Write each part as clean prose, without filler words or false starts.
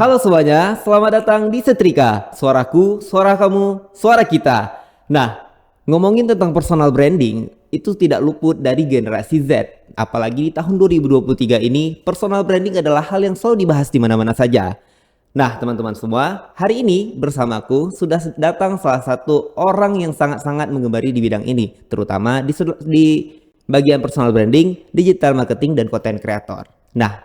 Halo semuanya, selamat datang di Setrika. Suaraku, suara kamu, suara kita. Nah, ngomongin tentang personal branding, itu tidak luput dari generasi Z. Apalagi di tahun 2023 ini, personal branding adalah hal yang selalu dibahas di mana-mana saja. Nah, teman-teman semua, hari ini bersamaku sudah datang salah satu orang yang sangat-sangat menggemari di bidang ini, terutama di bagian personal branding, digital marketing, dan content creator. Nah,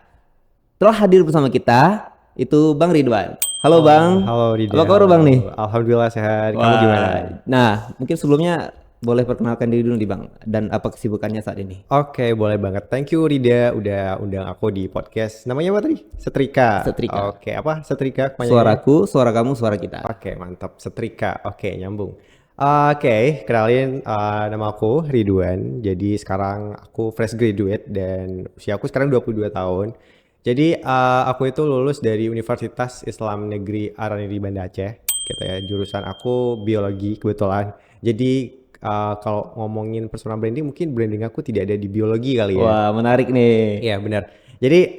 telah hadir bersama kita itu Bang Ridwan. Halo Bang. Halo Rida. Apa kabar Bang nih? Alhamdulillah sehat. Kamu Wah. gimana? Nah, mungkin sebelumnya boleh perkenalkan diri dulu nih Bang, dan apa kesibukannya saat ini? Oke, boleh banget. Thank you Rida udah undang aku di podcast. Namanya apa tadi? Setrika. Setrika. Oke, apa? Setrika kepanjangannya? Suaraku, suara kamu, suara kita. Oke, mantap. Setrika. Oke, nyambung. Oke, kenalin nama aku Ridwan. Jadi sekarang aku fresh graduate dan usia aku sekarang 22 tahun. Jadi aku itu lulus dari Universitas Islam Negeri Araniri Banda Aceh gitu ya. Jurusan aku biologi kebetulan. Jadi kalau ngomongin personal branding mungkin branding aku tidak ada di biologi kali ya. Wah, menarik nih. Iya benar. Jadi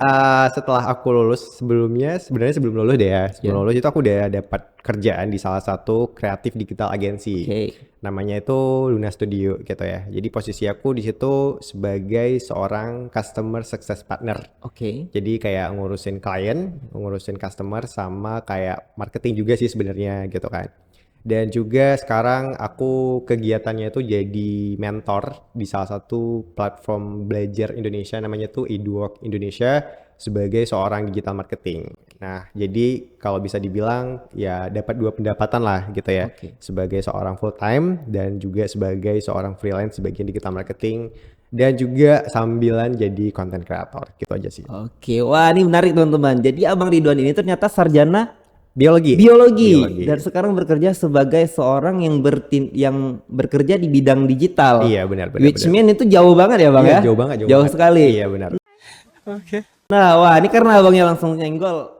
setelah aku lulus sebenarnya sebelum lulus deh ya. Sebelum lulus itu aku udah dapat kerjaan di salah satu kreatif digital agency. Oke. Namanya itu Luna Studio gitu ya. Jadi posisi aku di situ sebagai seorang customer success partner. Oke. Jadi kayak ngurusin klien, ngurusin customer sama kayak marketing juga sih sebenarnya gitu kan. Dan juga sekarang aku kegiatannya itu jadi mentor di salah satu platform belajar Indonesia namanya tuh Edwork Indonesia sebagai seorang digital marketing. Nah, jadi kalau bisa dibilang ya dapat dua pendapatan lah gitu ya. Oke. Sebagai seorang full time dan juga sebagai seorang freelance sebagai digital marketing dan juga sambilan jadi content creator gitu aja sih. Oke, wah ini menarik teman-teman. Jadi Abang Ridwan ini ternyata sarjana Biologi. dan sekarang bekerja sebagai seorang yang bekerja di bidang digital. Iya benar. Which mean itu jauh banget ya Bang Iya, ya? jauh banget. Sekali. Iya benar. Oke. Nah, wah ini karena abangnya langsung nyenggol.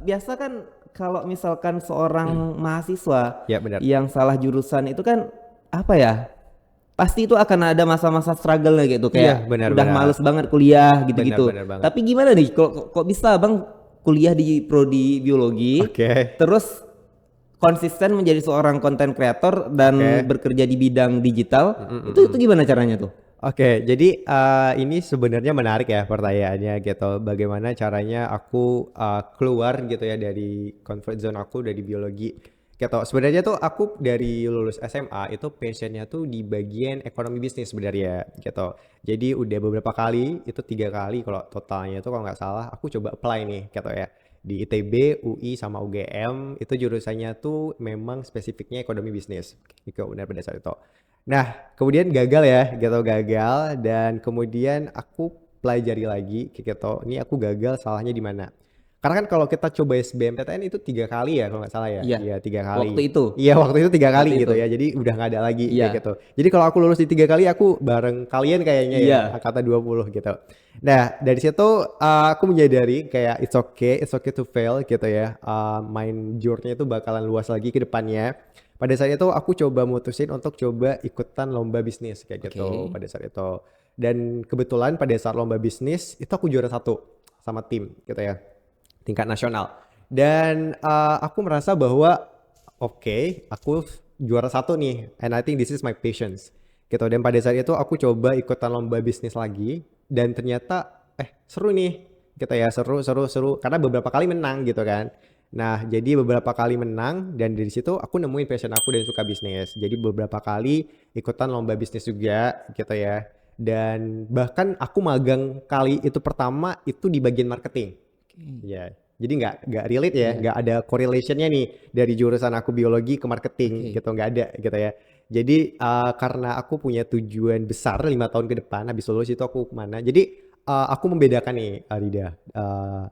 Biasa kan kalau misalkan seorang mahasiswa Ya benar. yang salah jurusan itu kan apa ya? Pasti itu akan ada masa-masa struggle gitu kayak Iya, benar, udah benar. males banget kuliah gitu-gitu. Benar banget. Tapi gimana nih kok bisa Bang kuliah di prodi biologi Oke. terus konsisten menjadi seorang content creator dan Oke. bekerja di bidang digital? Itu gimana caranya tuh? Oke, jadi ini sebenarnya menarik ya pertanyaannya gitu. Bagaimana caranya aku keluar gitu ya dari comfort zone aku dari biologi gitu. Sebenarnya tuh aku dari lulus SMA itu passionnya tuh di bagian ekonomi bisnis sebenarnya gitu. Jadi udah beberapa kali, itu 3 kali kalau totalnya itu kalau nggak salah aku coba apply nih gitu ya. Di ITB, UI sama UGM itu jurusannya tuh memang spesifiknya ekonomi bisnis. Gitu benar pada saat itu. Nah, kemudian gagal ya, gagal dan kemudian aku pelajari lagi kayak gitu. Ini aku gagal salahnya di mana? Karena kan kalau kita coba SBMPTN itu 3 kali ya kalau nggak salah ya. Iya. Iya 3 kali. Waktu itu. Iya waktu itu 3 kali Waktu gitu itu. ya. Jadi udah nggak ada lagi Iya. kayak gitu. Jadi kalau aku lulus di 3 kali aku bareng kalian kayaknya ya Iya. angkatan 20 gitu. Nah dari situ aku menyadari kayak it's okay to fail gitu ya. Main journey itu bakalan luas lagi ke depannya. Pada saat itu aku coba mutusin untuk coba ikutan lomba bisnis kayak gitu pada saat itu. Dan kebetulan pada saat lomba bisnis itu aku juara 1 sama tim gitu ya. Tingkat nasional. Dan aku merasa bahwa oke, aku juara 1 nih and I think this is my patience gitu. Dan pada saat itu aku coba ikutan lomba bisnis lagi dan ternyata seru nih gitu ya, seru karena beberapa kali menang gitu kan. Nah, jadi beberapa kali menang dan dari situ aku nemuin passion aku dan suka bisnis. Jadi beberapa kali ikutan lomba bisnis juga gitu ya. Dan bahkan aku magang kali itu pertama itu di bagian marketing. Ya, jadi nggak relate ya, nggak ada correlationnya nih dari jurusan aku biologi ke marketing gitu, nggak ada gitu ya. Jadi karena aku punya tujuan besar 5 tahun ke depan, habis lulus itu aku kemana. Jadi aku membedakan nih Arida,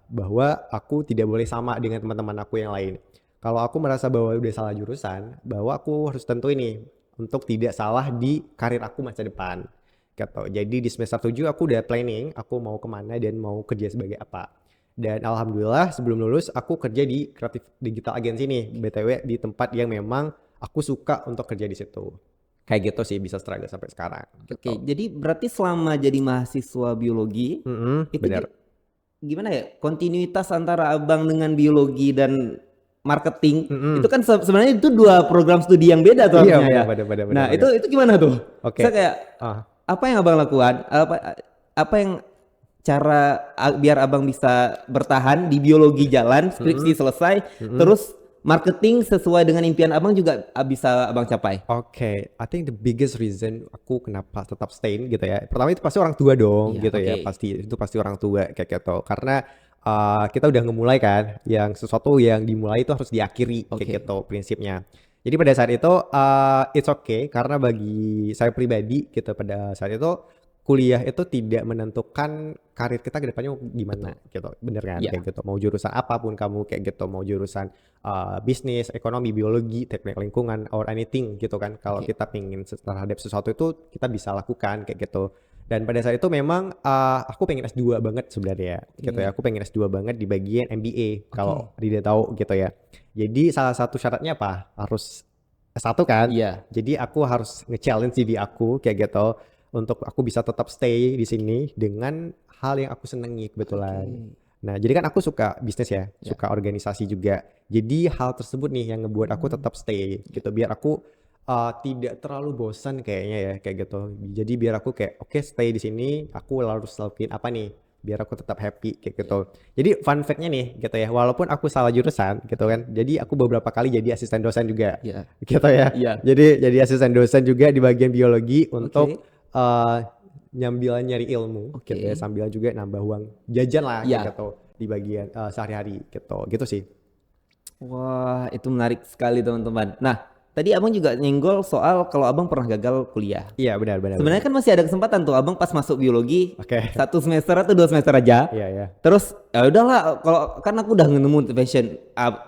bahwa aku tidak boleh sama dengan teman-teman aku yang lain. Kalau aku merasa bahwa udah salah jurusan, bahwa aku harus tentu ini untuk tidak salah di karir aku masa depan. Gitu. Jadi di semester 7 aku udah planning, aku mau kemana dan mau kerja sebagai apa. Dan alhamdulillah sebelum lulus aku kerja di kreatif digital agency nih, BTW di tempat yang memang aku suka untuk kerja di situ. Kayak gitu sih bisa struggle sampai sekarang. Oke, jadi berarti selama jadi mahasiswa biologi itu benar. gimana ya, kontinuitas antara abang dengan biologi dan marketing Mm-mm. itu kan sebenarnya itu dua program studi yang beda tuh Iya harusnya ya. benar benar benar Nah benar. itu gimana tuh? Saya Oke. kayak Ah, apa yang abang lakukan? Apa yang cara biar abang bisa bertahan di biologi jalan, skripsi mm-mm, selesai, mm-mm. terus marketing sesuai dengan impian abang juga bisa abang capai. Oke, I think the biggest reason aku kenapa tetap stay gitu ya. Pertama itu pasti orang tua dong Iya, gitu oke. ya. Pasti itu pasti orang tua kayak gitu. Karena kita udah ngemulai kan, yang sesuatu yang dimulai itu harus diakhiri kayak Oke. gitu prinsipnya. Jadi pada saat itu it's okay karena bagi saya pribadi gitu pada saat itu kuliah itu tidak menentukan karir kita ke depannya gimana Betul. gitu. Bener kan Iya. kayak gitu. Mau jurusan apapun kamu kayak gitu, mau jurusan bisnis, ekonomi, biologi, teknik lingkungan, or anything gitu kan. Kalau Oke. kita pingin terhadap sesuatu itu kita bisa lakukan kayak gitu. Dan pada saat itu memang aku pengen S2 banget sebenarnya gitu ya. Oke. Aku pengen S2 banget di bagian MBA kalau Oke. Rida tahu gitu ya. Jadi salah satu syaratnya apa? Harus S1 kan. Iya. Jadi aku harus nge-challenge diri aku kayak gitu untuk aku bisa tetap stay di sini dengan hal yang aku senangi Oke. kebetulan. Nah, jadi kan aku suka bisnis ya, Ya. suka organisasi juga. Jadi hal tersebut nih yang ngebuat aku Hmm. tetap stay Ya. gitu, biar aku tidak terlalu bosan kayaknya ya kayak gitu. Jadi biar aku kayak oke stay di sini, aku harus lakuin apa nih, biar aku tetap happy kayak Ya. gitu. Jadi fun fact-nya nih gitu ya, walaupun aku salah jurusan gitu kan, jadi aku beberapa kali jadi asisten dosen juga Ya. gitu ya. Iya. Jadi asisten dosen juga di bagian biologi untuk Oke. eh, nyambil nyari ilmu gitu ya, Oke. sambil juga nambah uang jajan lah kayak Ya. gitu di bagian sehari-hari gitu sih. Wah, itu menarik sekali teman-teman. Nah, tadi abang juga nyenggol soal kalau abang pernah gagal kuliah. Iya benar benar benar. Sebenarnya kan masih ada kesempatan tuh abang pas masuk biologi Oke. 1 semester atau 2 semester aja. Iya ya. Terus ya udahlah, kalau kan aku udah nemu passion,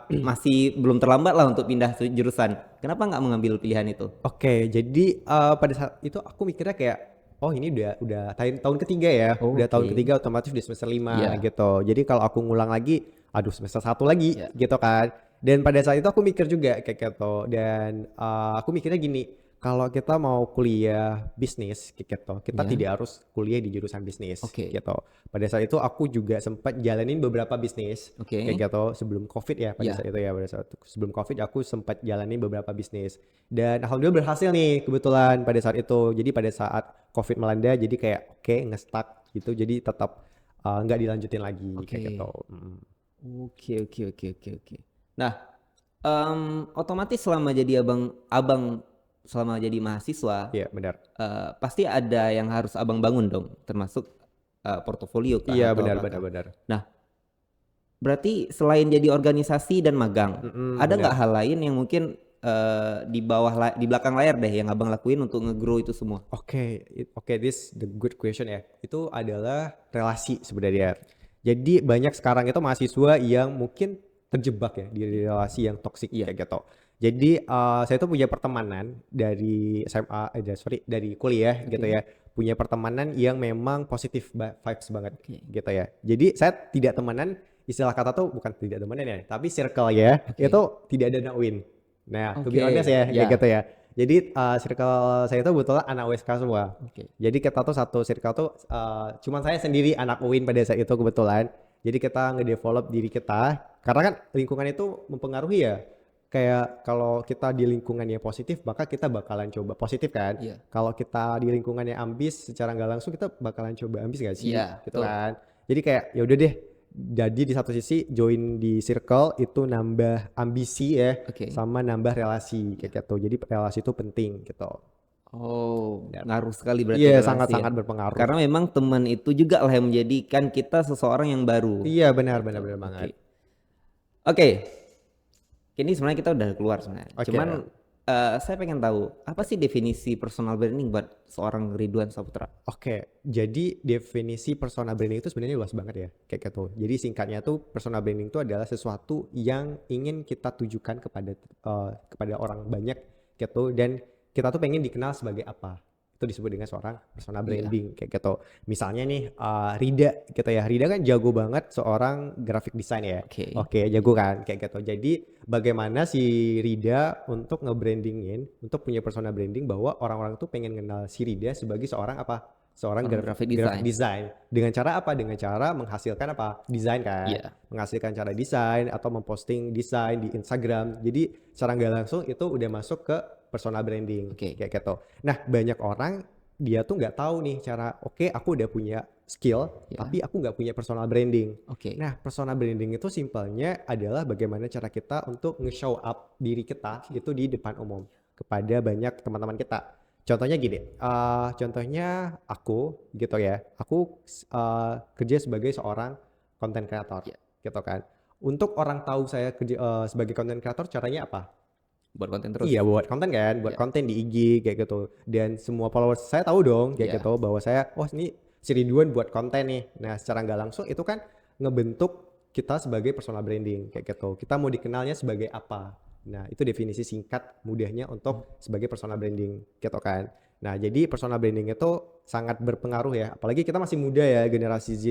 masih belum terlambat lah untuk pindah jurusan. Kenapa nggak mengambil pilihan itu? Oke, jadi pada saat itu aku mikirnya kayak oh ini udah tahun ketiga ya. Oh, Udah tahun oke. ketiga otomatis di semester 5 Iya. gitu. Jadi kalau aku ngulang lagi aduh semester 1 lagi Ya. gitu kan. Dan pada saat itu aku mikir juga kayak gitu dan aku mikirnya gini, kalau kita mau kuliah bisnis kayak gitu, kita Ya. tidak harus kuliah di jurusan bisnis Oke. gitu. Pada saat itu aku juga sempat jalanin beberapa bisnis Oke. kayak gitu sebelum COVID ya pada Ya. saat itu ya pada saat sebelum COVID aku sempat jalanin beberapa bisnis dan alhamdulillah berhasil nih kebetulan pada saat itu. Jadi pada saat COVID melanda jadi kayak oke nge-stuck gitu jadi tetap nggak dilanjutin lagi kayak Oke. gitu. Mm. Oke. Nah, otomatis selama jadi abang selama jadi mahasiswa, Iya benar. pasti ada yang harus abang bangun dong, termasuk portofolio kah Iya atau benar benar apakah? benar. Nah, berarti selain jadi organisasi dan magang, Mm-mm, ada benar. nggak hal lain yang mungkin di belakang layar deh yang abang lakuin untuk nge-grow itu semua? Oke, this the good question ya. Itu adalah relasi sebenarnya. Jadi banyak sekarang itu mahasiswa yang mungkin terjebak ya di relasi yang toksik Iya. kayak gitu. Jadi saya tuh punya pertemanan dari SMA, dari kuliah gitu Oke. ya. Punya pertemanan yang memang positif vibes banget Oke. gitu ya. Jadi saya tidak temenan, istilah kata tuh bukan tidak temenan ya, tapi circle ya Oke. itu tidak ada Nawin. Nah, to be Oke, honest ya, ya. kayak gitu ya. Jadi circle saya itu kebetulan anak USK semua. Oke. Jadi kita tuh satu circle tuh cuman saya sendiri anak UIN pada saat itu kebetulan. Jadi kita ngedevelop diri kita karena kan lingkungan itu mempengaruhi ya. Kayak kalau kita di lingkungan yang positif maka kita bakalan coba positif kan. Iya. Kalau kita di lingkungan yang ambis secara nggak langsung kita bakalan coba ambis gak sih? Iya, Gitu betul. kan. Jadi kayak ya udah deh. Jadi di satu sisi join di circle itu nambah ambisi ya Oke. sama nambah relasi kayak gitu. Jadi relasi itu penting gitu. Oh, Ya. ngaruh sekali berarti Iya relasi ya. sangat-sangat berpengaruh. Karena memang teman itu juga lah yang menjadikan kita seseorang yang baru. Iya benar Gitu. benar Oke. banget. Oke. Ini sebenarnya kita udah keluar sebenarnya. Oke. Cuman saya pengen tahu apa sih definisi personal branding buat seorang Ridwan Saputra? Oke, jadi definisi personal branding itu sebenarnya luas banget ya, kayak gitu. Jadi singkatnya tuh personal branding itu adalah sesuatu yang ingin kita tujukan kepada orang banyak gitu dan kita tuh pengen dikenal sebagai apa. Itu disebut dengan seorang personal Iya. branding kayak gitu. Misalnya nih Rida gitu ya. Rida kan jago banget seorang graphic design ya. Oke. Oke, jago kan kayak gitu. Jadi bagaimana si Rida untuk nge-brandingin, untuk punya personal branding bahwa orang-orang tuh pengen kenal si Rida sebagai seorang apa? Seorang Seorang graphic graphic design. design. Dengan cara apa? Dengan cara menghasilkan apa? Desain kan. Iya. Menghasilkan cara desain atau memposting desain di Instagram. Jadi secara nggak langsung itu udah masuk ke personal branding Oke. kayak gitu. Nah, banyak orang dia tuh nggak tahu nih cara, oke aku udah punya skill, Ya. tapi aku nggak punya personal branding. Oke. Nah, personal branding itu simpelnya adalah bagaimana cara kita untuk nge-show up diri kita itu di depan umum kepada banyak teman-teman kita. Contohnya gini, contohnya aku gitu ya, aku kerja sebagai seorang content creator Ya. gitu kan. Untuk orang tahu saya kerja sebagai content creator caranya apa? Buat konten terus. Iya buat konten kan, buat Ya. konten di IG kayak gitu. Dan semua followers saya tahu dong kayak Iya. gitu bahwa saya, oh ini si Ridwan buat konten nih. Nah secara nggak langsung itu kan ngebentuk kita sebagai personal branding kayak gitu. Kita mau dikenalnya sebagai apa? Nah itu definisi singkat mudahnya untuk sebagai personal branding gitu kan. Nah jadi personal branding itu sangat berpengaruh ya. Apalagi kita masih muda ya generasi Z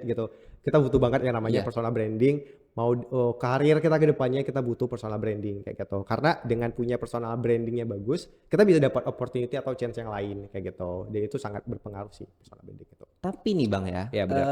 gitu. Kita butuh banget yang namanya Iya. personal branding. Mau karir kita ke depannya kita butuh personal branding kayak gitu. Karena dengan punya personal brandingnya bagus, kita bisa dapat opportunity atau chance yang lain kayak gitu. Dan itu sangat berpengaruh sih personal branding itu. Tapi nih Bang ya, Iya, benar.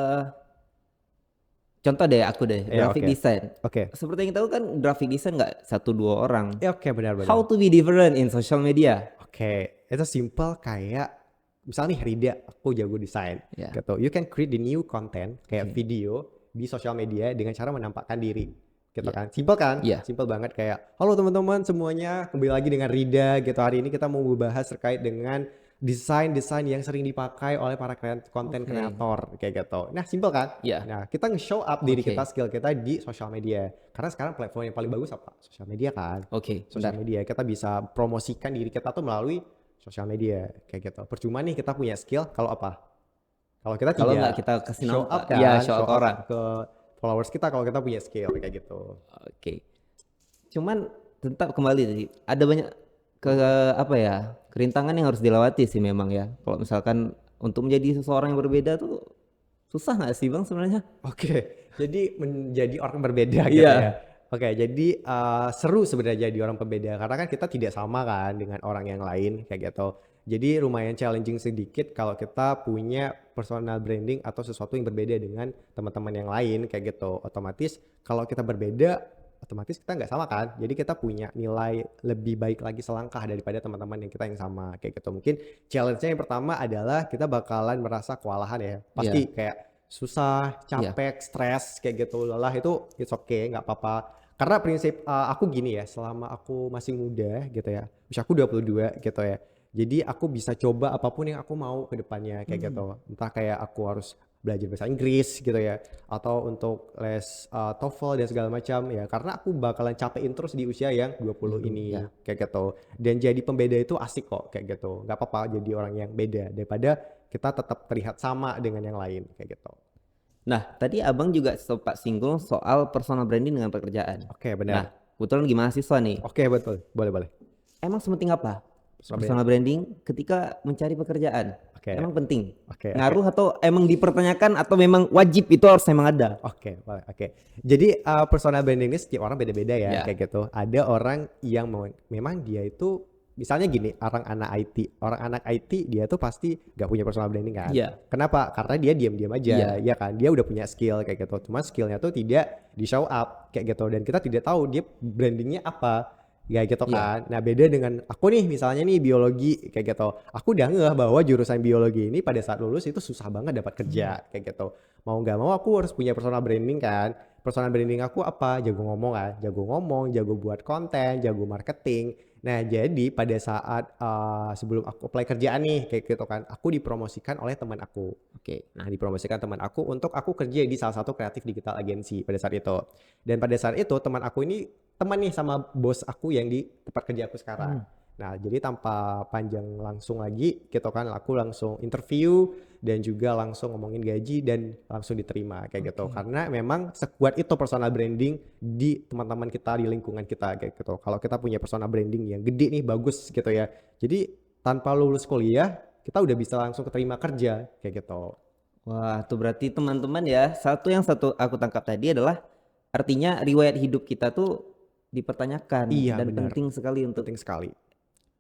contoh deh aku deh, Iya, graphic oke. design. Oke. Seperti yang tahu kan graphic design nggak satu dua orang. Ya oke benar-benar. How to be different in social media? Oke, itu simple kayak misalnya nih Rida, aku jago desain Ya. gitu. You can create the new content kayak Oke. video di sosial media dengan cara menampakkan diri gitu Iya. kan. Simple kan? Iya. Simple banget kayak halo teman-teman semuanya, kembali lagi dengan Rida gitu. Hari ini kita mau membahas terkait dengan desain-desain yang sering dipakai oleh para konten Oke. kreator kayak gitu. Nah, simple kan? Iya. Nah, kita nge-show up diri Oke. kita, skill kita di sosial media. Karena sekarang platform yang paling bagus apa? Sosial media kan. Oke, Sosial bentar. media kita bisa promosikan diri kita tuh melalui sosial media kayak gitu. Percuma nih kita punya skill kalau apa? Kalau kita Kalau tidak nggak kita kasih show nampak. up kan, Iya, show up ke orang. ke followers kita kalau kita punya skill kayak gitu. Oke. Cuman tetap kembali tadi ada banyak apa ya, kerintangan yang harus dilewati sih memang ya. Kalau misalkan untuk menjadi seseorang yang berbeda tuh susah nggak sih Bang sebenarnya? Oke, jadi menjadi orang berbeda gitu Iya. ya. Oke, jadi seru sebenarnya jadi orang berbeda karena kan kita tidak sama kan dengan orang yang lain kayak gitu. Jadi lumayan challenging sedikit kalau kita punya personal branding atau sesuatu yang berbeda dengan teman-teman yang lain kayak gitu. Otomatis kalau kita berbeda, otomatis kita nggak sama kan. Jadi kita punya nilai lebih baik lagi selangkah daripada teman-teman yang kita yang sama kayak gitu. Mungkin challenge-nya yang pertama adalah kita bakalan merasa kewalahan ya. Pasti kayak susah, capek, stres kayak gitu, lelah itu it's okay, nggak apa-apa. Karena prinsip aku gini ya, selama aku masih muda gitu ya, usia aku 22 gitu ya. Jadi aku bisa coba apapun yang aku mau ke depannya kayak gitu. Entah kayak aku harus belajar bahasa Inggris gitu ya, atau untuk les TOEFL dan segala macam ya. Karena aku bakalan capein terus di usia yang 20 ini ya. kayak gitu. Dan jadi pembeda itu asik kok kayak gitu. Nggak apa-apa jadi orang yang beda daripada kita tetap terlihat sama dengan yang lain kayak gitu. Nah, tadi Abang juga sempat singgung soal personal branding dengan pekerjaan. Oke, Nah, benar. kebetulan lagi mahasiswa nih. Oke, betul. Boleh. Emang sepenting apa Personal personal branding ketika mencari pekerjaan? Oke. Emang penting? Oke. Ngaruh atau emang dipertanyakan atau memang wajib itu harus memang ada? Oke, boleh. Oke. Jadi personal branding ini setiap orang beda-beda ya, Ya. kayak gitu. Ada orang yang memang dia itu misalnya gini, orang anak IT dia tuh pasti gak punya personal branding kan? Iya. Kenapa? Karena dia diam-diam aja, Iya. ya kan? Dia udah punya skill kayak gitu. Cuma skillnya tuh tidak di show up kayak gitu. Dan kita tidak tahu dia brandingnya apa. Kayak gitu Iya. kan. Nah beda dengan aku nih misalnya nih biologi kayak gitu. Aku udah ngeh bahwa jurusan biologi ini pada saat lulus itu susah banget dapat kerja kayak gitu. Mau nggak mau aku harus punya personal branding kan. Personal branding aku apa? Jago ngomong kan. Jago ngomong, jago buat konten, jago marketing. Nah jadi pada saat sebelum aku apply kerjaan nih kayak gitu kan. Aku dipromosikan oleh teman aku. Oke. Nah dipromosikan teman aku untuk aku kerja di salah satu kreatif digital agency pada saat itu. Dan pada saat itu teman aku ini teman nih sama bos aku yang di tempat kerja aku sekarang. Nah jadi tanpa panjang langsung lagi gitu kan aku langsung interview dan juga langsung ngomongin gaji dan langsung diterima kayak gitu. Karena memang sekuat itu personal branding di teman-teman kita di lingkungan kita kayak gitu. Kalau kita punya personal branding yang gede nih bagus gitu ya. Jadi tanpa lulus kuliah kita udah bisa langsung keterima kerja kayak gitu. Wah, tuh berarti teman-teman ya, satu aku tangkap tadi adalah artinya riwayat hidup kita tuh dipertanyakan Iya dan benar, penting sekali penting sekali.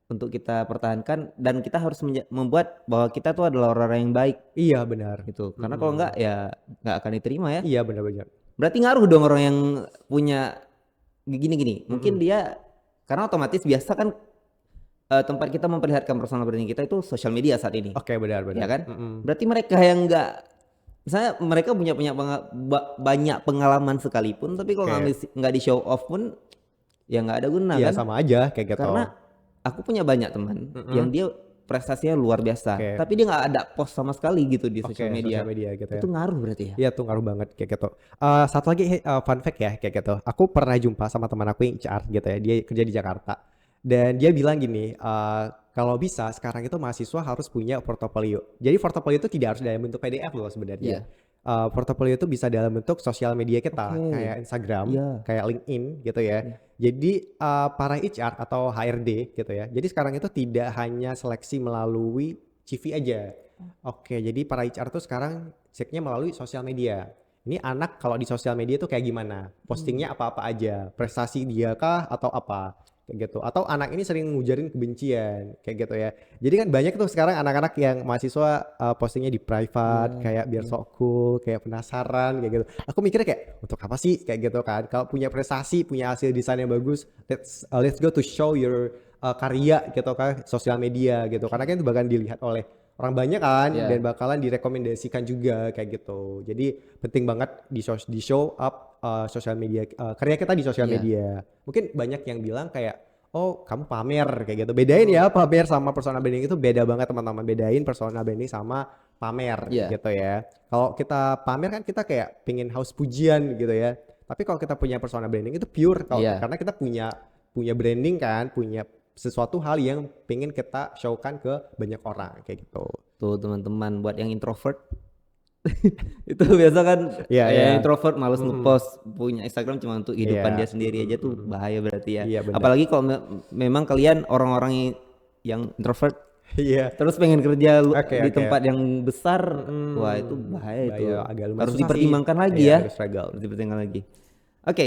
untuk kita pertahankan dan kita harus membuat bahwa kita tuh adalah orang-orang yang baik Iya benar. gitu. Karena kalau enggak ya nggak akan diterima ya. Iya benar-benar. Berarti ngaruh dong orang yang punya gini-gini. Mungkin Mm-mm. dia karena otomatis biasa kan tempat kita memperlihatkan personal branding kita itu sosial media saat ini. Oke Ya benar-benar. kan? Mm-mm. Berarti mereka yang nggak, misalnya mereka punya punya banyak pengalaman sekalipun, tapi kalau Oke. nggak di show off pun ya nggak ada guna Iya kan? sama aja kayak gitu. Karena aku punya banyak teman yang Mm-mm. dia prestasinya luar biasa, Oke. tapi dia nggak ada post sama sekali gitu di Oke, sosial sosial media. media gitu ya. Itu ngaruh berarti ya? Iya tuh ngaruh banget kayak gitu. Satu lagi fun fact ya kayak gitu. Aku pernah jumpa sama teman aku yang HR gitu ya. Dia kerja di Jakarta. Dan dia bilang gini, kalau bisa sekarang itu mahasiswa harus punya portofolio. Jadi portofolio itu tidak harus dalam bentuk PDF loh sebenarnya. Iya. Portofolio itu bisa dalam bentuk sosial media kita Oke. kayak Instagram, Iya. kayak LinkedIn gitu ya. Iya. Jadi para HR atau HRD gitu ya. Jadi sekarang itu tidak hanya seleksi melalui CV aja. Oke, jadi para HR tuh sekarang ceknya melalui sosial media. Ini anak kalau di sosial media tuh kayak gimana? Postingnya apa-apa aja? Prestasi dia kah atau apa? Kayak gitu. Atau anak ini sering ngujarin kebencian, kayak gitu ya. Jadi kan banyak tuh sekarang anak-anak yang mahasiswa postingnya di private, Iya. kayak biar Iya. sok cool, kayak penasaran, kayak gitu. Aku mikirnya kayak untuk apa sih, kayak gitu kan? Kalau punya prestasi, punya hasil desain yang bagus, let's go to show your karya gitu kan, sosial media gitu. Karena kan itu bakal dilihat oleh orang banyak kan Iya. dan bakalan direkomendasikan juga kayak gitu. Jadi penting banget di show up sosial media karya kita di sosial Iya. media. Mungkin banyak yang bilang kayak oh kamu pamer kayak gitu. Bedain ya pamer sama personal branding itu beda banget teman-teman. Bedain personal branding sama pamer Iya. gitu ya. Kalau kita pamer kan kita kayak pingin haus pujian gitu ya. Tapi kalau kita punya personal branding itu pure Iya. karena kita punya branding kan, punya sesuatu hal yang pengen kita showkan ke banyak orang kayak gitu. Tuh teman-teman buat yang introvert itu biasa kan Iya, yang iya. introvert males Mm-mm. ngepost, punya Instagram cuma untuk kehidupan Iya. dia sendiri aja tuh bahaya berarti ya. Iya, benar. Apalagi kalau memang kalian orang-orang yang introvert Iya. terus pengen kerja Oke, di oke. tempat yang besar, wah itu bahaya itu. Bahaya, agak lumayan Harus susah sih. dipertimbangkan lagi Iya, ya. harus struggle. Harus dipertimbangkan lagi. Oke.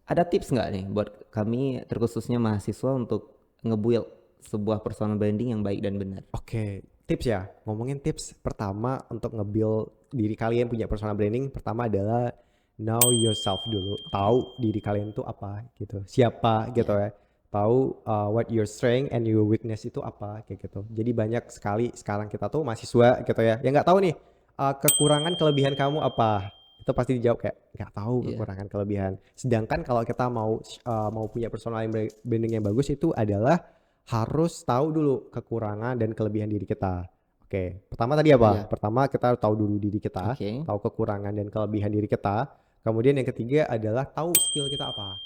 Ada tips nggak nih buat kami terkhususnya mahasiswa untuk nge-build sebuah personal branding yang baik dan benar? Oke, tips ya. Ngomongin tips pertama untuk nge-build diri kalian punya personal branding, pertama adalah know yourself dulu. Tahu diri kalian tuh apa gitu. Siapa gitu ya. Tahu what your strength and your weakness itu apa kayak gitu. Jadi banyak sekali sekarang kita tuh mahasiswa gitu ya. Yang nggak tahu nih kekurangan kelebihan kamu apa. Itu pasti dijawab kayak nggak tahu Iya. kekurangan kelebihan. Sedangkan kalau kita mau punya personal branding yang bagus itu adalah harus tahu dulu kekurangan dan kelebihan diri kita. Oke, pertama tadi apa? Iya. Pertama kita tahu dulu diri kita, Oke. tahu kekurangan dan kelebihan diri kita. Kemudian yang ketiga adalah tahu skill kita apa.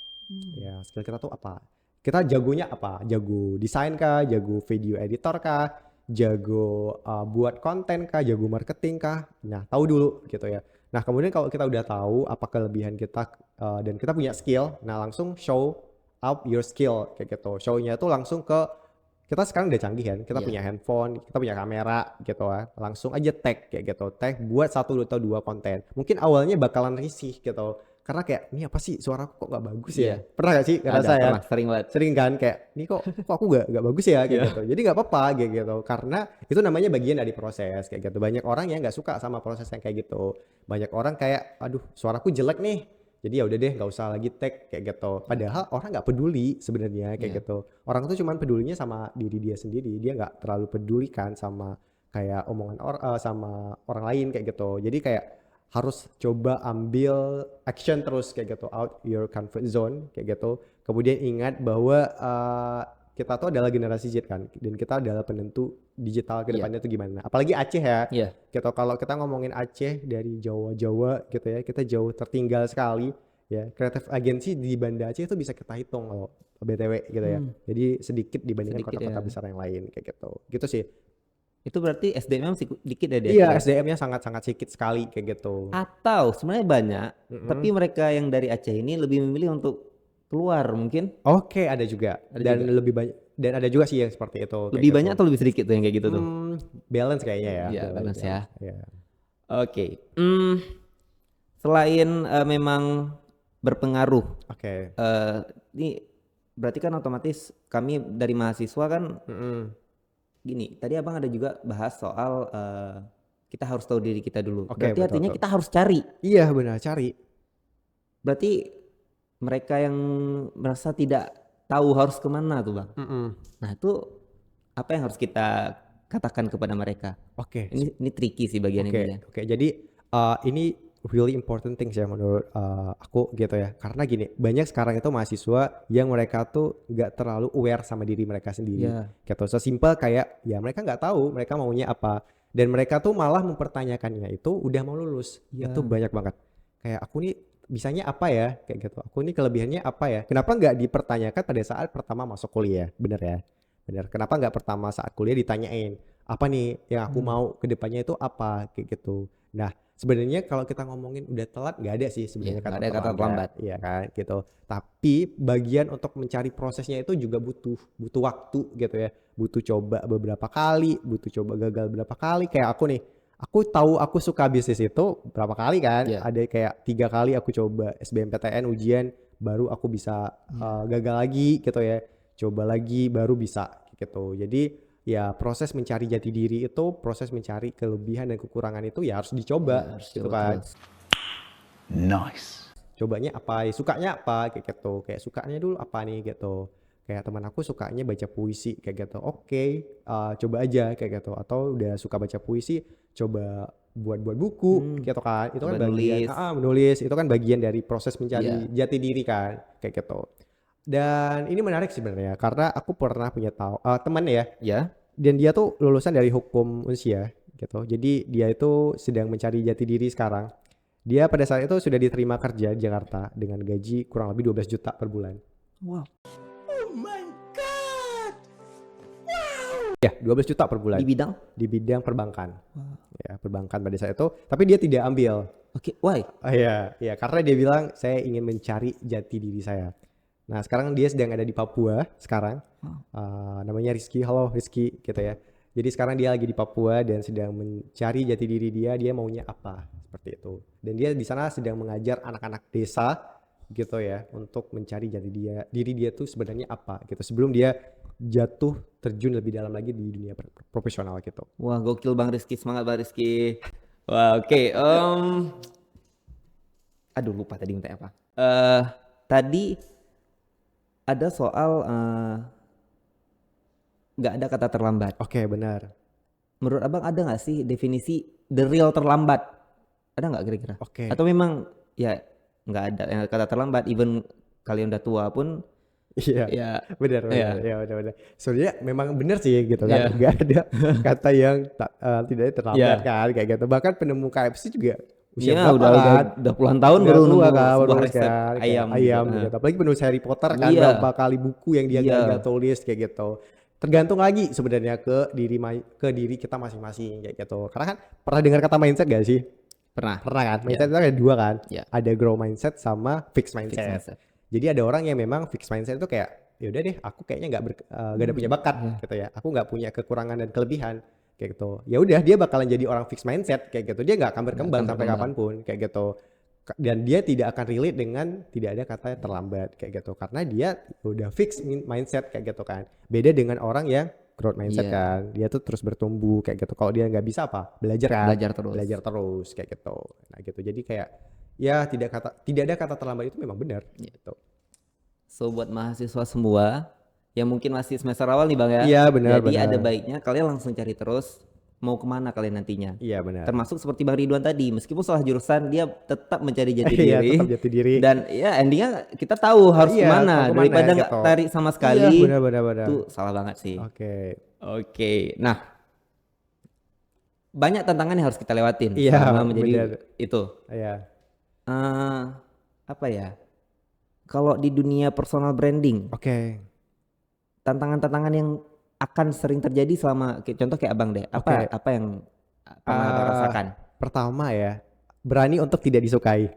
Ya, skill kita tuh apa? Kita jagonya apa? Jago desain kah? Jago video editor kah? Jago buat konten kah? Jago marketing kah? Nah, tahu dulu gitu ya. Nah, kemudian kalau kita udah tahu apa kelebihan kita dan kita punya skill, nah langsung show up your skill kayak gitu. Show-nya tuh langsung ke kita sekarang udah canggih kan, kita Iya. punya handphone, kita punya kamera gitu ya. Langsung aja tag kayak gitu. Tag buat 1 atau 2 konten. Mungkin awalnya bakalan risih gitu. Karena kayak ini apa sih suaraku kok nggak bagus ya? Iya. Pernah gak sih ngerasa ya? Pernah, sering banget. Sering kan kayak ini kok aku nggak bagus ya kayak gitu. Jadi nggak apa-apa kayak gitu. Karena itu namanya bagian dari proses kayak gitu. Banyak orang yang nggak suka sama proses yang kayak gitu. Banyak orang kayak aduh suaraku jelek nih. Jadi ya udah deh nggak usah lagi tag kayak gitu. Padahal orang nggak peduli sebenarnya kayak Iya. gitu. Orang tuh cuman pedulinya sama diri dia sendiri. Dia nggak terlalu pedulikan sama kayak omongan sama orang lain kayak gitu. Jadi kayak harus coba ambil action terus kayak gitu, out your comfort zone kayak gitu. Kemudian ingat bahwa kita tuh adalah generasi Z kan, dan kita adalah penentu digital ke depannya tuh gimana. Apalagi Aceh ya. Iya. Gitu. Kalau kita ngomongin Aceh dari Jawa gitu ya, kita jauh tertinggal sekali ya. Creative agency di Banda Aceh itu bisa kita hitung kalau BTW gitu ya. Jadi sedikit dibandingkan Sedikit kota-kota ya. besar yang lain kayak gitu. Gitu sih. Itu berarti SDM sedikit ya dia. Iya, SDM-nya sangat-sangat sedikit sekali kayak gitu. Atau sebenarnya banyak, tapi mereka yang dari Aceh ini lebih memilih untuk keluar mungkin. Oke, ada juga. Ada Dan juga. lebih banyak dan ada juga sih yang seperti itu kayak Lebih gitu. banyak atau lebih sedikit tuh yang kayak gitu tuh? Balance kayaknya ya. Iya, balance ya. Iya. Oke. Selain memang berpengaruh, Oke. ini berarti kan otomatis kami dari mahasiswa kan gini. Tadi abang ada juga bahas soal kita harus tahu diri kita dulu. Oke, Berarti betul, artinya betul. kita harus cari. Iya benar, cari. Berarti mereka yang merasa tidak tahu harus kemana tuh bang. Nah itu apa yang harus kita katakan kepada mereka? Oke. Ini tricky sih bagian Oke, ininya. oke. Jadi ini really important things ya menurut aku gitu ya. Karena gini, banyak sekarang itu mahasiswa yang mereka tuh nggak terlalu aware sama diri mereka sendiri. Iya. Gitu. Sesimpel kayak ya mereka nggak tahu mereka maunya apa. Dan mereka tuh malah mempertanyakannya itu udah mau lulus. Iya. Itu banyak banget. Kayak aku nih bisanya apa ya? Kayak gitu. Aku nih kelebihannya apa ya? Kenapa nggak dipertanyakan pada saat pertama masuk kuliah? Bener ya? Bener. Kenapa nggak pertama saat kuliah ditanyain apa nih yang aku mau ke depannya itu apa kayak gitu. Nah, sebenarnya kalau kita ngomongin udah telat nggak ada sih sebenarnya Iya, nggak kata ada kata terlambat. terlambat. Iya kan gitu. Tapi bagian untuk mencari prosesnya itu juga butuh waktu gitu ya. Butuh coba beberapa kali, butuh coba gagal berapa kali. Kayak aku nih, aku tahu aku suka bisnis itu berapa kali kan. Iya. Ada kayak 3 kali aku coba SBMPTN ujian baru aku bisa gagal lagi gitu ya. Coba lagi baru bisa gitu. Jadi ya proses mencari jati diri itu, proses mencari kelebihan dan kekurangan itu ya harus dicoba Iya, harus gitu coba kan. terus. Nice. Cobanya apa, sukanya apa kayak gitu. Kayak sukanya dulu apa nih gitu. Kayak teman aku sukanya baca puisi kayak gitu. Oke, coba aja kayak gitu. Atau udah suka baca puisi, coba buat buku gitu kan. Itu kan coba bagian nulis. menulis itu kan bagian dari proses mencari Iya. jati diri kan kayak gitu. Dan ini menarik sebenarnya karena aku pernah punya teman ya. Ya. Dan dia tuh lulusan dari hukum Unsia gitu. Jadi dia itu sedang mencari jati diri sekarang. Dia pada saat itu sudah diterima kerja di Jakarta dengan gaji kurang lebih 12 juta per bulan. Wow. Ya, 12 juta per bulan Di bidang? di bidang perbankan. Ya, perbankan pada saat itu. Tapi dia tidak ambil. Oke, why? Oh iya, iya karena dia bilang saya ingin mencari jati diri saya. Nah, sekarang dia sedang ada di Papua sekarang. Namanya Rizky. Halo Rizky gitu ya. Jadi sekarang dia lagi di Papua dan sedang mencari jati diri dia maunya apa seperti itu. Dan dia di sana sedang mengajar anak-anak desa gitu ya untuk mencari jati diri dia tuh sebenarnya apa gitu sebelum dia jatuh terjun lebih dalam lagi di dunia profesional gitu. Wah, gokil Bang Rizky, semangat Bang Rizky. Wah, oke. Aduh, lupa tadi minta apa. Tadi ada soal nggak ada kata terlambat. Oke, benar. Menurut abang ada nggak sih definisi the real terlambat? Ada nggak kira-kira? Oke. Atau memang ya nggak ada yang kata terlambat, even kalian udah tua pun Iya, ya benar. iya. Ya, benar. Sebenarnya memang benar sih gitu Iya. kan. Nggak ada kata yang tidak terlambat Iya. kan kayak gitu. Bahkan penemu KFC juga usia Iya, berapa kan? udah puluhan tahun Udah baru tua nemu kan, sebuah baru resep kan, kayak ayam ayam gitu. gitu. Apalagi penulis Harry Potter kan Iya. berapa kali buku yang dia Iya. gagal tulis kayak gitu. Tergantung lagi sebenarnya ke diri kita masing-masing kayak gitu. Karena kan pernah dengar kata mindset gak sih? Pernah. Pernah kan? Mindset itu ada dua kan? Iya. Ada grow mindset sama fixed Fixed mindset. mindset. Jadi ada orang yang memang fixed mindset itu kayak ya udah deh, aku kayaknya nggak ada punya bakat gitu ya. Aku nggak punya kekurangan dan kelebihan kayak gitu. Ya udah dia bakalan jadi orang fixed mindset kayak gitu. Dia nggak akan berkembang sampai kapanpun kayak gitu. Dan dia tidak akan relate dengan tidak ada kata yang terlambat kayak gitu. Karena dia udah fixed mindset kayak gitu kan. Beda dengan orang yang growth mindset Iya. kan. Dia tuh terus bertumbuh kayak gitu. Kalau dia nggak bisa apa? Belajar kan. Belajar terus. Kayak gitu. Nah gitu. Jadi kayak ya tidak ada kata terlambat itu memang benar gitu. So buat mahasiswa semua yang mungkin masih semester awal nih Bang ya. Iya, benar, Jadi benar. ada baiknya kalian langsung cari terus mau kemana kalian nantinya. Iya benar. Termasuk seperti Bang Ridwan tadi, meskipun salah jurusan dia tetap mencari jati Iya, diri. tetap jati diri. Dan ya endingnya kita tahu harus Iya, kemana tahu kemana, daripada nggak gitu. tarik sama sekali. Iya, benar. Itu salah banget sih. Oke. Oke, nah banyak tantangan yang harus kita lewatin Iya, selama menjadi benar. itu. Iya. Apa ya? Kalau di dunia personal branding, Oke. tantangan-tantangan yang akan sering terjadi selama contoh kayak abang deh. Oke. Apa yang pernah abang rasakan? Pertama ya, berani untuk tidak disukai.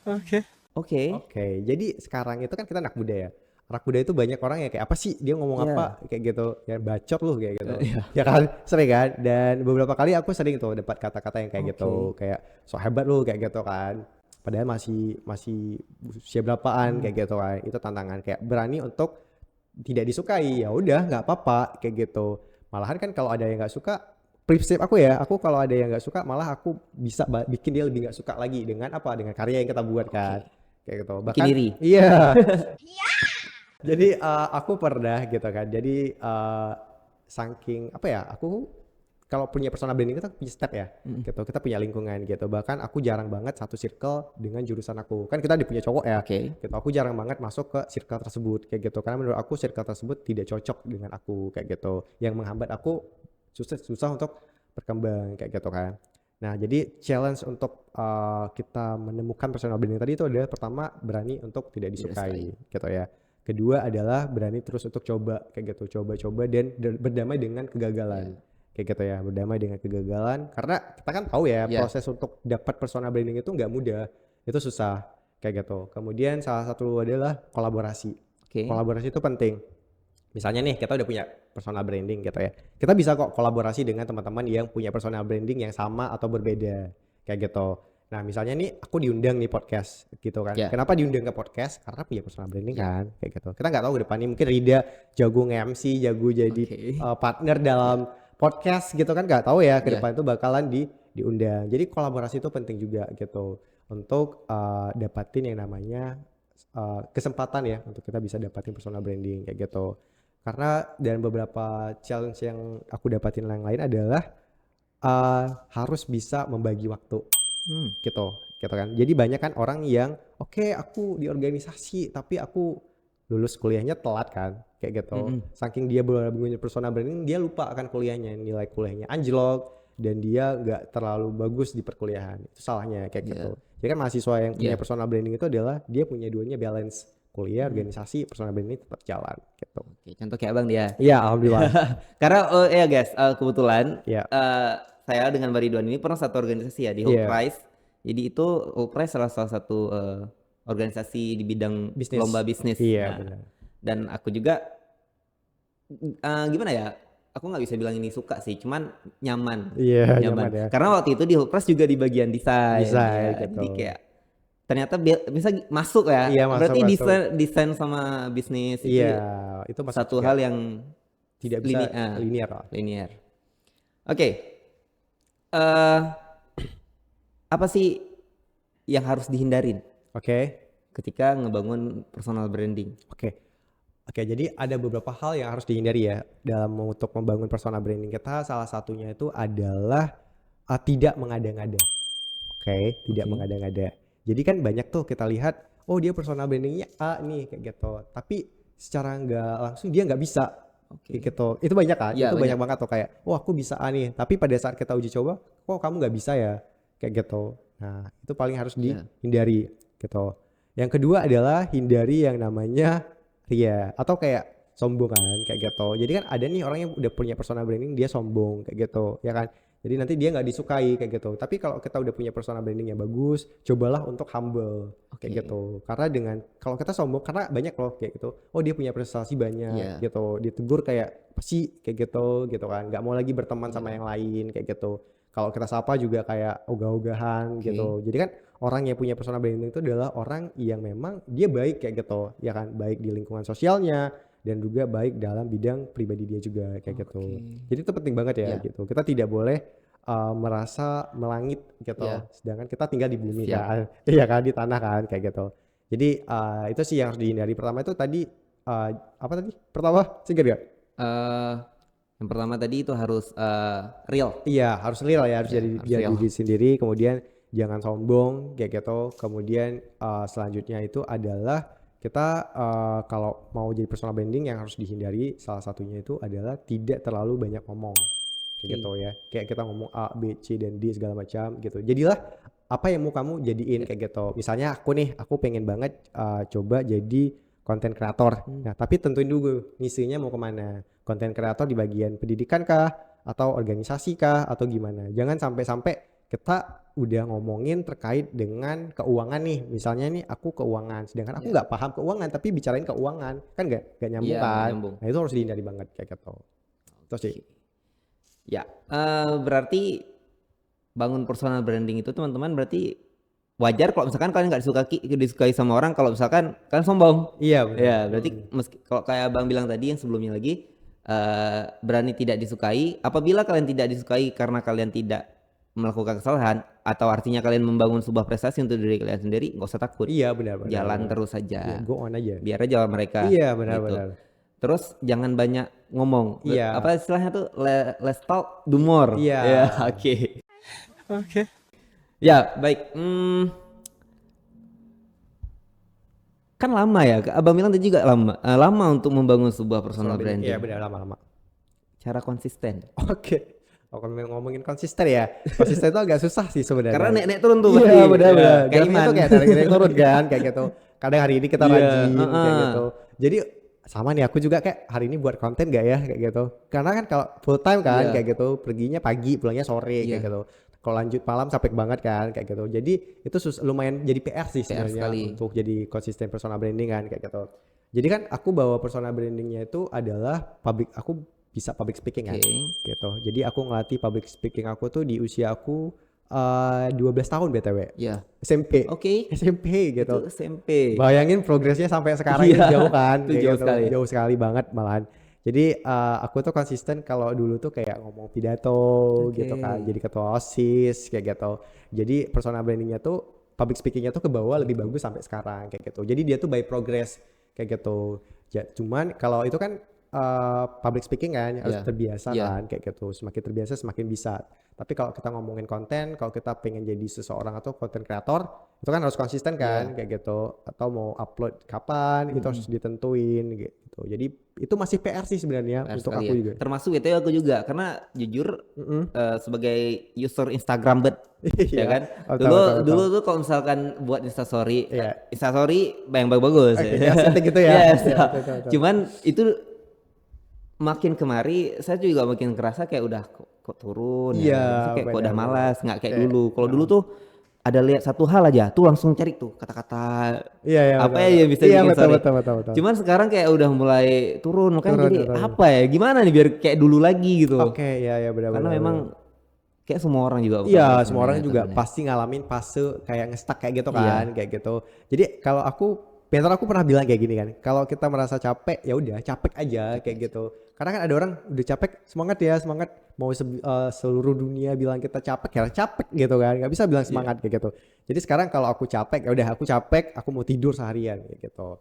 Oke. Oke, jadi sekarang itu kan kita anak muda ya. anak muda itu banyak orang ya kayak apa sih dia ngomong Iya. apa kayak gitu, ya bacot lu kayak gitu. Iya. Ya kan, sering kan. Dan beberapa kali aku sering tuh dapat kata-kata yang kayak gitu, Oke. kayak so hebat lu kayak gitu kan. Padahal masih masih usia berapaan kayak gitu kan. Itu tantangan kayak berani untuk tidak disukai, ya udah nggak apa-apa kayak gitu. Malahan kan kalau ada yang nggak suka, prinsip aku ya, aku kalau ada yang nggak suka malah aku bisa bikin dia lebih nggak suka lagi dengan apa? Dengan karya yang kita buat kan, kayak gitu. Bikin iri. Iya. Jadi aku pernah gitu kan. Jadi saking apa ya? Aku kalau punya personal branding kita punya step ya, gitu. Kita punya lingkungan gitu. Bahkan aku jarang banget satu circle dengan jurusan aku. Kan kita punya cowok ya. Oke. Gitu. Aku jarang banget masuk ke circle tersebut kayak gitu. Karena menurut aku circle tersebut tidak cocok dengan aku kayak gitu. Yang menghambat aku susah untuk berkembang kayak gitu kan. Nah, jadi challenge untuk kita menemukan personal branding tadi itu adalah pertama berani untuk tidak disukai gitu ya. Kedua adalah berani terus untuk coba kayak gitu, coba-coba dan berdamai dengan kegagalan. Kayak gitu ya, berdamai dengan kegagalan karena kita kan tahu ya Iya. proses untuk dapat personal branding itu nggak mudah, itu susah kayak gitu. Kemudian salah satu adalah kolaborasi. Oke. Kolaborasi itu penting. Misalnya nih kita udah punya personal branding gitu ya, kita bisa kok kolaborasi dengan teman-teman yang punya personal branding yang sama atau berbeda kayak gitu. Nah misalnya nih aku diundang nih podcast gitu kan, Ya. kenapa diundang ke podcast? Karena punya personal branding Ya. kan kayak gitu. Kita nggak tahu ke depannya mungkin Rida jago nge-MC, jago jadi Oke. partner dalam podcast gitu kan, nggak tahu ya ke Ya. depan itu bakalan diundang. Jadi kolaborasi itu penting juga gitu untuk dapatin yang namanya kesempatan ya untuk kita bisa dapatin personal branding kayak gitu. Karena dan beberapa challenge yang aku dapatin yang lain adalah harus bisa membagi waktu gitu kan. Jadi banyak kan orang yang oke, aku di organisasi tapi aku lulus kuliahnya telat kan kayak gitu. Saking dia punya personal branding dia lupa akan kuliahnya, nilai kuliahnya anjlok dan dia nggak terlalu bagus di perkuliahan. Itu salahnya kayak gitu. Jadi kan mahasiswa yang punya personal branding itu adalah dia punya duanya balance, kuliah, organisasi, personal branding tetap jalan gitu. Oke, contoh kayak Abang dia. Iya, alhamdulillah. Karena ya guys, kebetulan Iya. saya dengan Mbak Ridwan ini pernah satu organisasi ya di Whole Iya. Price. Jadi itu Whole Price salah satu organisasi di bidang Bisnis. lomba bisnis. Iya, Nah, benar. dan aku juga gimana ya? Aku nggak bisa bilang ini suka sih, cuman nyaman. Iya, nyaman ya. Karena waktu itu di Whole Price juga di bagian desain. Desain, ya. gitu. Jadi kayak ternyata bisa masuk ya. Iya, masuk, Berarti masuk. desain sama bisnis Iya, itu masuk satu juga. hal yang Tidak bisa linear lah. linear. Oke. Apa sih yang harus dihindarin Oke. ketika ngebangun personal branding? Oke, jadi ada beberapa hal yang harus dihindari ya dalam untuk membangun personal branding kita. Salah satunya itu adalah tidak mengada-ngada. Oke, tidak Oke. mengada-ngada. Jadi kan banyak tuh kita lihat, oh dia personal brandingnya A nih kayak gitu. Tapi secara nggak langsung dia nggak bisa Oke. kayak gitu. Itu banyak kan? Iya, Itu banyak banyak. banget tuh kayak, oh aku bisa A nih. Tapi pada saat kita uji coba, kok kamu nggak bisa ya? Kayak gitu. Nah itu paling harus Iya. dihindari gitu. Yang kedua adalah hindari yang namanya ria atau kayak sombong kan kayak gitu. Jadi kan ada nih orang yang udah punya personal branding dia sombong kayak gitu ya kan. Jadi nanti dia nggak disukai kayak gitu. Tapi kalau kita udah punya personal branding yang bagus, cobalah untuk humble kayak Oke. gitu. Karena dengan kalau kita sombong karena banyak loh kayak gitu. Oh dia punya prestasi banyak Iya. gitu. Ditegur kayak apa sih kayak gitu kan. Nggak mau lagi berteman sama yang lain kayak gitu. Kalau kita sapa juga kayak ogah-ogahan Oke. gitu. Jadi kan orang yang punya personal branding itu adalah orang yang memang dia baik kayak gitu ya kan, baik di lingkungan sosialnya dan juga baik dalam bidang pribadi dia juga kayak gitu. Oke. Jadi itu penting banget ya Iya. gitu. Kita tidak boleh merasa melangit gitu. Iya. Sedangkan kita tinggal di bumi Siap. kan. Iya kan, di tanah kan kayak gitu. Jadi itu sih yang harus dihindari. Pertama itu tadi apa tadi? Pertama, singkat gak? Yang pertama tadi itu harus real. Iya, harus real ya, harus Iya, jadi harus jadi real. diri sendiri, kemudian jangan sombong kayak gitu. Kemudian selanjutnya itu adalah kita kalau mau jadi personal branding yang harus dihindari salah satunya itu adalah tidak terlalu banyak ngomong. Kayak Oke. gitu ya. Kayak kita ngomong A, B, C dan D segala macam gitu. Jadilah apa yang mau kamu jadiin kayak gitu. Misalnya aku pengen banget coba jadi konten kreator. Nah, tapi tentuin dulu misinya mau kemana. Konten kreator di bagian pendidikan kah? Atau organisasi kah? Atau gimana? Jangan sampai kita udah ngomongin terkait dengan keuangan nih. Misalnya nih aku keuangan, sedangkan aku nggak paham keuangan tapi bicarain keuangan kan nggak nyambung Iya, nggak kan. nyambung. Nah itu harus dihindari banget kayak gitu. Terus sih. Ya, berarti bangun personal branding itu teman-teman berarti wajar kalau misalkan kalian nggak disukai sama orang kalau misalkan kalian sombong. Iya benar. Ya, berarti kalau kayak Bang bilang tadi yang sebelumnya lagi berani tidak disukai. Apabila kalian tidak disukai karena kalian tidak melakukan kesalahan atau artinya kalian membangun sebuah prestasi untuk diri kalian sendiri, nggak usah takut. Iya benar. Jalan benar. terus saja. Iya, go on aja. Biar aja mereka. Iya benar gitu. benar. Terus jangan banyak ngomong. Iya. Apa istilahnya tuh less talk, do more. Iya. Ya, oke. Oke. Ya, baik. Kan lama ya, Abang bilang tadi juga lama untuk membangun sebuah personal branding. Iya benar lama-lama. Cara konsisten. Oke. Kalau ngomongin konsisten ya, konsisten itu agak susah sih sebenarnya. Karena naik turun tuh. Iya benar-benar. Kayak Grafiknya iman. tuh kayak naik turun kan, kayak gitu. Kadang hari ini kita Iya, rajin kayak gitu. Jadi sama nih aku juga kayak hari ini buat konten gak ya kayak gitu. Karena kan kalau full time kan Iya. kayak gitu, perginya pagi, pulangnya sore kayak Iya. gitu. Kalau lanjut malam capek banget kan kayak gitu. Jadi itu lumayan jadi PR sih PR sebenarnya sekali. untuk jadi konsisten personal branding kan kayak gitu. Jadi kan aku bawa personal brandingnya itu adalah aku bisa public speaking kan Oke. gitu. Jadi aku ngelatih public speaking aku tuh di usia aku 12 tahun BTW. Ya. SMP. Oke. SMP gitu. Itu SMP. Bayangin progresnya sampai sekarang Iya, ini jauh kan. itu kayak jauh gitu. sekali. Jauh sekali banget malahan. Jadi aku tuh konsisten kalau dulu tuh kayak ngomong pidato Oke. gitu kan. Jadi ketua OSIS kayak gitu. Jadi personal brandingnya tuh public speakingnya tuh ke bawah lebih bagus sampai sekarang kayak gitu. Jadi dia tuh by progress kayak gitu. Cuman kalau itu kan public speaking kan harus Iya. terbiasa Iya. kan kayak gitu. Semakin terbiasa semakin bisa. Tapi kalau kita ngomongin konten, kalau kita pengen jadi seseorang atau content creator, itu kan harus konsisten kan kayak gitu. Atau mau upload kapan itu harus ditentuin gitu. Jadi itu masih PR sih sebenarnya PR untuk sekali aku ya. juga. Termasuk itu aku juga karena jujur sebagai user Instagram Iya, ya kan. betul. Dulu tuh kalau misalkan buat Instastory, Iya. Instastory yang bagus-bagus. Oke, estetik gitu ya. Yes. Iya, betul. Cuman itu makin kemari saya juga makin kerasa kayak udah kok turun Iya, ya. Maksudnya kayak kok udah benar. malas, nggak kayak Kayak, dulu. Kalau dulu tuh ada lihat satu hal aja tuh langsung cari tuh kata-kata Iya, apa betul, ya yang bisa iya, bikin story. betul. Cuman sekarang kayak udah mulai turun makanya Turun, jadi turun. apa ya gimana nih biar kayak dulu lagi gitu. Oke, iya benar. Karena memang kayak semua orang juga Iya, bakal semua orang ngerasain juga sebenarnya. pasti ngalamin fase kayak nge-stuck kayak gitu Iya. kan, kayak gitu. Jadi kalau mentor aku pernah bilang kayak gini kan, kalau kita merasa capek ya udah capek aja kayak gitu. Karena kan ada orang udah capek, semangat ya, semangat. Mau seluruh dunia bilang kita capek ya capek gitu kan, nggak bisa bilang semangat kayak gitu. Jadi sekarang kalau aku capek ya udah aku capek, aku mau tidur seharian kayak gitu.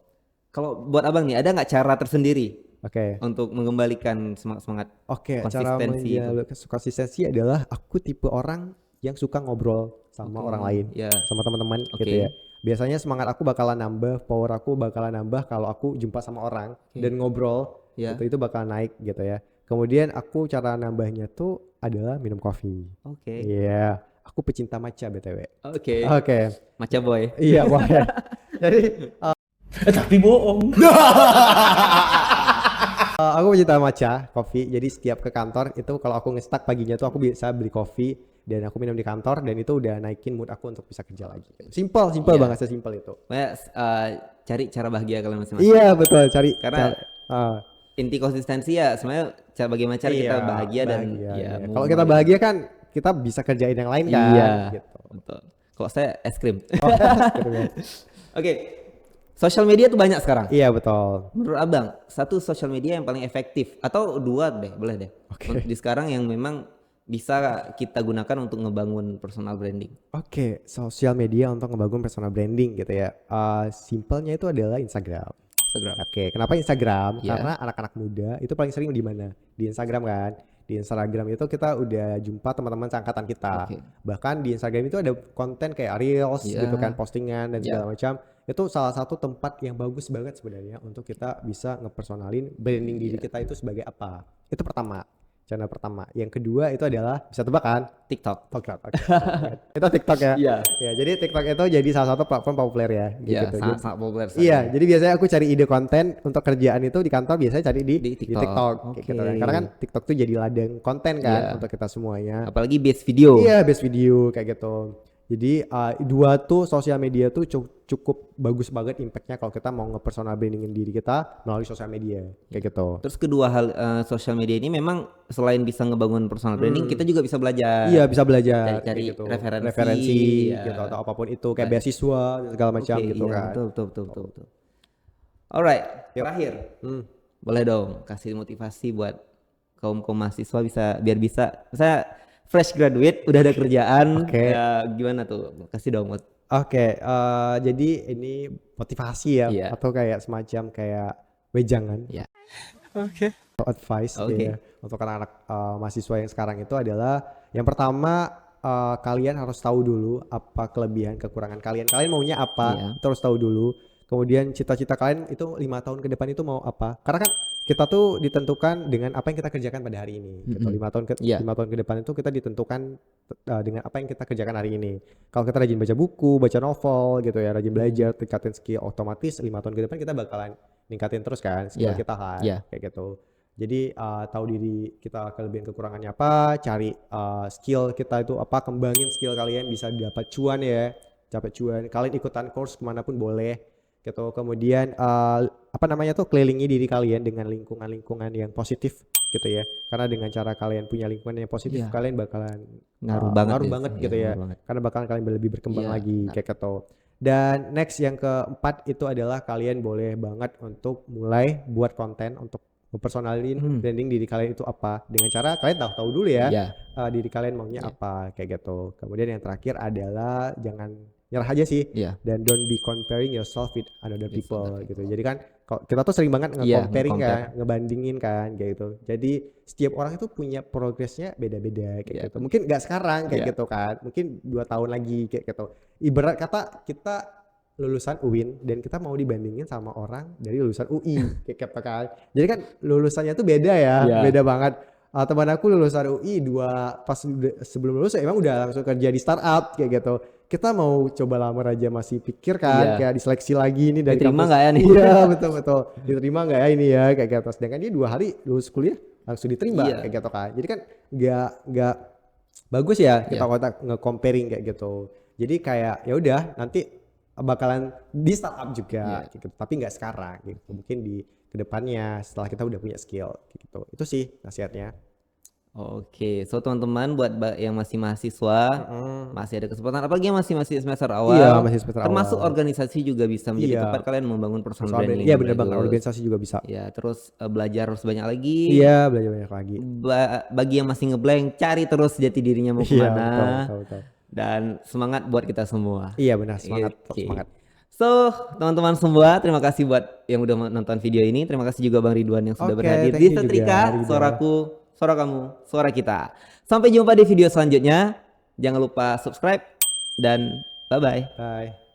Kalau buat abang nih ada nggak cara tersendiri Oke. untuk mengembalikan semangat Oke, cara konsistensi itu? menjaga konsistensi adalah aku tipe orang yang suka ngobrol sama orang lain, Ya. sama teman-teman Oke. gitu ya. Biasanya semangat aku bakalan nambah, power aku bakalan nambah kalau aku jumpa sama orang dan ngobrol, Ya. itu bakalan naik gitu ya. Kemudian aku cara nambahnya tuh adalah minum kopi. Oke. Iya, aku pecinta matcha BTW. Oke. Oke, Maca boy. iya boleh. Jadi Tapi bohong. aku pecinta matcha, kopi. Jadi setiap ke kantor itu kalau aku nge-stuck paginya tuh aku bisa beli kopi dan aku minum di kantor dan itu udah naikin mood aku untuk bisa kerja lagi. Simple Iya. banget, sesimpel itu. Pokoknya, cari cara bahagia kalian masing-masing. Iya betul, cari Karena inti konsistensi ya sebenarnya bagaimana cara kita bahagia dan ya iya. mau- Kalau kita bahagia kan kita bisa kerjain yang lain kan. Iya. Gitu. Betul. Kalau saya es krim. Oh, gitu kan. Oke. Sosial media tuh banyak sekarang. Iya betul. Menurut abang, satu sosial media yang paling efektif atau dua deh, boleh deh. Oke. Di sekarang yang memang bisa kita gunakan untuk ngebangun personal branding. Oke, sosial media untuk ngebangun personal branding gitu ya. Simpelnya itu adalah Instagram. Instagram. Oke, kenapa Instagram? Iya. Karena anak-anak muda itu paling sering di mana? Di Instagram kan. Di Instagram itu kita udah jumpa teman-teman seangkatan kita. Oke. Bahkan di Instagram itu ada konten kayak reels Iya. gitu kan, postingan dan Iya. segala macam. Itu salah satu tempat yang bagus banget sebenarnya untuk kita bisa ngepersonalin branding diri kita itu sebagai apa. Itu pertama. channel pertama. Yang kedua itu adalah bisa tebak kan? TikTok. TikTok. Oke. Itu TikTok ya. Iya. Ya, jadi TikTok itu jadi salah satu platform populer ya. Iya, Gitu. sangat populer. Iya, jadi biasanya aku cari ide konten untuk kerjaan itu di kantor biasanya cari di TikTok. kayak gitu kan. Oke. Karena kan TikTok tuh jadi ladang konten kan Iya. untuk kita semuanya. Apalagi base video. Iya, best video kayak gitu. Jadi dua tuh sosial media tuh cukup bagus banget impactnya kalau kita mau nge-personal brandingin diri kita melalui sosial media kayak gitu. Terus kedua hal sosial media ini memang selain bisa ngebangun personal branding, kita juga bisa belajar. Iya, bisa belajar Cari-cari kayak gitu. referensi, ya. gitu atau apapun itu kayak beasiswa dan segala macam Oke, gitu iya, kan. betul. Alright, terakhir. Hmm. Boleh dong kasih motivasi buat kaum mahasiswa biar bisa. Saya fresh graduate, udah ada kerjaan. Oke. Ya, gimana tuh? Kasih dong. Oke, jadi ini motivasi ya Iya. atau kayak semacam kayak wejangan Ya. atau advice Oke. ya untuk anak-anak mahasiswa yang sekarang itu adalah yang pertama kalian harus tahu dulu apa kelebihan kekurangan kalian. Kalian maunya apa? Iya. Itu harus tahu dulu. Kemudian cita-cita kalian itu 5 tahun ke depan itu mau apa? Karena kan kita tuh ditentukan dengan apa yang kita kerjakan pada hari ini. Gitu. 5 tahun ke Iya. 5 tahun ke depan itu kita ditentukan dengan apa yang kita kerjakan hari ini. Kalau kita rajin baca buku, baca novel gitu ya, rajin belajar, tingkatin skill, otomatis 5 tahun ke depan kita bakalan ningkatin terus kan skill Iya. kita kan. Iya. Kayak gitu. Jadi tahu diri kita kelebihan kekurangannya apa, cari skill kita itu apa, kembangin skill kalian bisa dapat cuan ya, dapat cuan. Kalian ikutan course kemanapun boleh gitu. Kemudian apa namanya tuh kelilingi diri kalian dengan lingkungan-lingkungan yang positif gitu ya. Karena dengan cara kalian punya lingkungan yang positif, Iya. kalian bakalan Ngaruh banget gitu Iya, ya. ngaruh banget. Karena bakalan kalian lebih berkembang Iya, lagi benar. kayak gitu. Dan next yang keempat itu adalah kalian boleh banget untuk mulai buat konten untuk mempersonalin branding diri kalian itu apa dengan cara kalian tahu dulu ya Iya. diri kalian maunya Iya. apa kayak gitu. Kemudian yang terakhir adalah jangan nyerah aja sih Iya. dan don't be comparing yourself with other With people other gitu. Jadi kan kita tuh sering banget Iya, nge-comparing kan, nge-compare. ngebandingin kan kayak gitu. Jadi setiap orang itu punya progresnya beda-beda kayak Iya. gitu. Mungkin nggak sekarang kayak Iya. gitu kan. Mungkin 2 tahun lagi kayak gitu. Ibarat kata kita lulusan UIN dan kita mau dibandingin sama orang dari lulusan UI kayak gitu kan. Jadi kan lulusannya tuh beda ya, Iya. beda banget. Teman aku lulusan UI sebelum lulus emang udah langsung kerja di startup kayak gitu. Kita mau coba lamar aja masih pikir kan, Iya. kayak diseleksi lagi nih dari Diterima kampus. nggak ya nih? Iya betul. Diterima nggak ya ini ya kayak gitu. Sedangkan dia 2 hari lulus kuliah langsung diterima Iya. kayak gitu kan. Jadi kan nggak bagus ya kita Iya. kotak nge-comparing kayak gitu. Jadi kayak ya udah nanti bakalan di startup juga Iya. gitu. Tapi nggak sekarang gitu. Mungkin di kedepannya setelah kita udah punya skill gitu. Itu sih nasihatnya. Oke, so teman-teman buat yang masih mahasiswa, masih ada kesempatan, apalagi yang masih semester awal, Iya, masih semester termasuk awal. organisasi juga bisa menjadi Iya. tempat kalian membangun personal Soal branding. iya yang bener banget, bagus. organisasi juga bisa. Ya, terus belajar harus banyak lagi. Iya, belajar banyak lagi. Bagi yang masih ngeblank, cari terus jati dirinya mau Iya, kemana. betul. Dan semangat buat kita semua. Iya benar, semangat, Oke. semangat. So, teman-teman semua, terima kasih buat yang udah nonton video ini. Terima kasih juga Bang Ridwan yang sudah Oke, berhadir thank di you juga, Setrika, Rida. suaraku, suara kamu, suara kita. Sampai jumpa di video selanjutnya. Jangan lupa subscribe dan bye-bye. Bye.